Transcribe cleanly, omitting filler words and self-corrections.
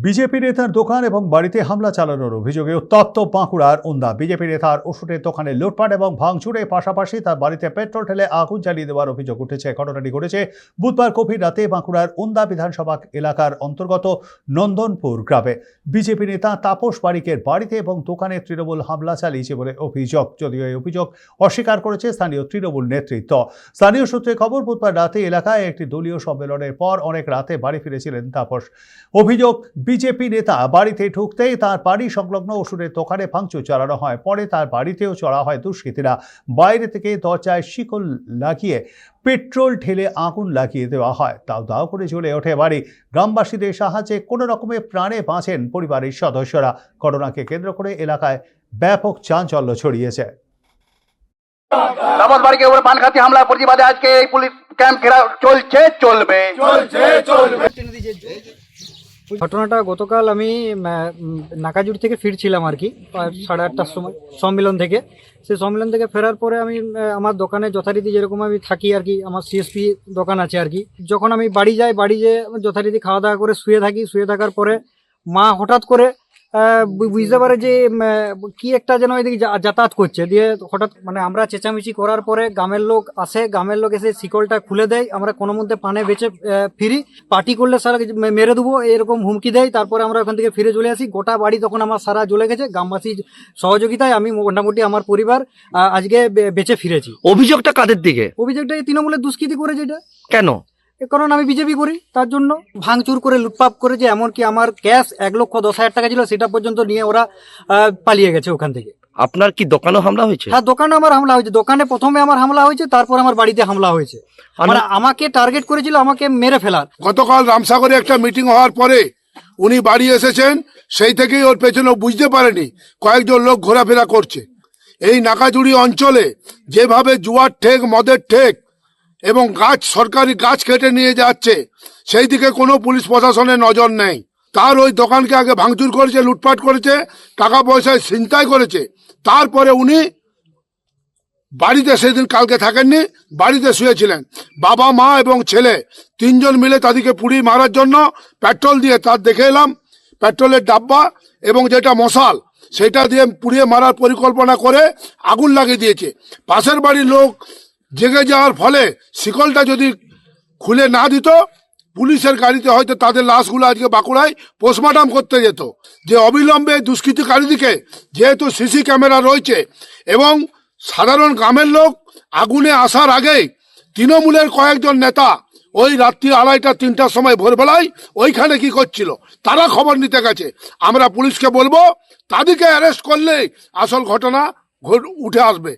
BJP নেতার দোকান এবং বাড়িতে হামলা চালানোর অভিযোগে উত্তপ্ত বাঁকুড়ার ওন্দা। বিজেপি নেতার ওষুধের দোকানে লুটপাট এবং ভাঙচুরের পাশাপাশি তার বাড়িতে পেট্রোল ঢেলে আগুন জ্বালিয়ে দেওয়ার অভিযোগ উঠেছে। ঘটনাটি ঘটেছে বুধবার গভীর রাতে বাঁকুড়ার ওন্দা বিধানসভা এলাকার অন্তর্গত নন্দনপুর গ্রামে। বিজেপি নেতা তাপস পারিকের বাড়িতে এবং দোকানে তৃণমূল হামলা চালিয়েছে বলে অভিযোগ। যদিও এই অভিযোগ অস্বীকার করেছে স্থানীয় তৃণমূল নেতৃত্ব। স্থানীয় সূত্রে খবর, বুধবার রাতে এলাকায় একটি দলীয় সম্মেলনের পর অনেক রাতে বাড়ি ফিরেছিলেন তাপস। অভিযোগ, বিজেপি নেতা বাড়িতে ঢুকতেই তার বাড়ি সংলগ্ন ওষুধের দোকানে ভাঙচুর চালানো হয়। পরে তার বাড়িতেও চড়া হয় দুষ্কৃতীরা। বাইরে থেকে দরজায় শিকল লাগিয়ে পেট্রোল ঢেলে আগুন লাগিয়ে দেওয়া হয়। দাউ দাউ করে জ্বলে ওঠে বাড়ি। গ্রামবাসীদের সাহায্যে কোনো রকমে প্রাণে বাঁচেন পরিবারের সদস্যরা। ঘটনাকে কেন্দ্র করে এলাকায় ব্যাপক চাঞ্চল্য ছড়িয়েছে। তাপস বাড়িকে উপরে পানখাতি হামলার প্রতিবাদে আজকে এই পুলিশ ক্যাম্প ঘেরাও চলবে। ঘটনাটা গতকাল আমি নাকাজুর থেকে ফিরছিলাম আর কি 8:30টার সময় সম্মেলন থেকে। সেই সম্মেলন থেকে ফেরার পরে আমি আমার দোকানে যথারীতি যেরকম আমি থাকি আর কি, আমার সিএসপি দোকান আছে আর কি। যখন আমি বাড়ি যাই, বাড়ি যেয়ে যথারীতি খাওয়া দাওয়া করে শুয়ে থাকি। শুয়ে থাকার পরে মা হঠাৎ করে বুঝতে পারে যে কি একটা যেন এদিকে যাতায়াত করছে। দিয়ে হঠাৎ আমরা চেঁচামেচি করার পরে গ্রামের লোক আসে। গ্রামের লোক এসে শিকলটা খুলে দেয়। আমরা কোনো মধ্যে প্রাণে বেঁচে ফিরি। পার্টি করলে সারা মেরে দেবো এরকম হুমকি দেয়। তারপরে আমরা ওখান থেকে ফিরে চলে আসি। গোটা বাড়ি তখন আমার সারা জ্বলে গেছে। গ্রামবাসীর সহযোগিতায় আমি মোটামুটি আমার পরিবার আজকে বেঁচে ফিরেছি। অভিযোগটা কাদের দিকে? অভিযোগটা তৃণমূলের দুষ্কৃতি করেছে। এটা কেন? কারণ আমি বিজেপি করি, তার জন্য ভাঙচুর করে লুটপাট করেছে। এমনকি আমার ক্যাশ 1,10,000 টাকা ছিল, সেটা পর্যন্ত নিয়ে ওরা পালিয়ে গেছে ওখান থেকে। আপনার কি দোকানেও হামলা হয়েছে? হ্যাঁ, দোকানে আমার হামলা হয়েছে। দোকানে প্রথমে আমার হামলা হয়েছে, তারপর আমার বাড়িতে হামলা হয়েছে। আমাকে টার্গেট করেছিল আমাকে মেরে ফেলার। গতকাল রামসাগরে একটা মিটিং হওয়ার পরে উনি বাড়ি এসেছেন। সেই থেকেই ওর পেছনে বুঝতে পারেনি কয়েকজন লোক ঘোরাফেরা করছে। এই নাকাজুড়ি অঞ্চলে যেভাবে জুয়ার ঠেক, মদের ঠেক এবং সরকারি গাছ কেটে নিয়ে যাচ্ছে, সেই দিকে কোনো পুলিশ প্রশাসনের নজর নেই। তার ওই দোকানকে আগে ভাঙচুর করেছে, লুটপাট করেছে, টাকা পয়সায় ছিনতাই করেছে। তারপরে উনি বাড়িতে সেদিন কালকে থাকেননি, বাড়িতে শুয়েছিলেন। বাবা, মা এবং ছেলে 3 জন মিলে তাদেরকে পুড়িয়ে মারার জন্য পেট্রোল দিয়ে, তার দেখে এলাম পেট্রোলের ডাব্বা এবং যেটা মশাল, সেটা দিয়ে পুড়িয়ে মারার পরিকল্পনা করে আগুন লাগিয়ে দিয়েছে। পাশের বাড়ির লোক জেগে যাওয়ার ফলে শিকলটা যদি খুলে না দিত, পুলিশের গাড়িতে হয়তো তাদের লাশগুলো আজকে বাঁকুড়ায় পোস্টমর্টম করতে যেত। যে অবিলম্বে দুষ্কৃতিকারীদিকে, যেহেতু সিসি ক্যামেরা রয়েছে এবং সাধারণ গ্রামের লোক আগুনে আসার আগেই তৃণমূলের কয়েকজন নেতা ওই রাত্রি 2:30-3টার সময় ভোরবেলায় ওইখানে কি করছিল তারা খবর নিতে গেছে। আমরা পুলিশকে বলবো তাদেরকে অ্যারেস্ট করলে আসল ঘটনা উঠে আসবে।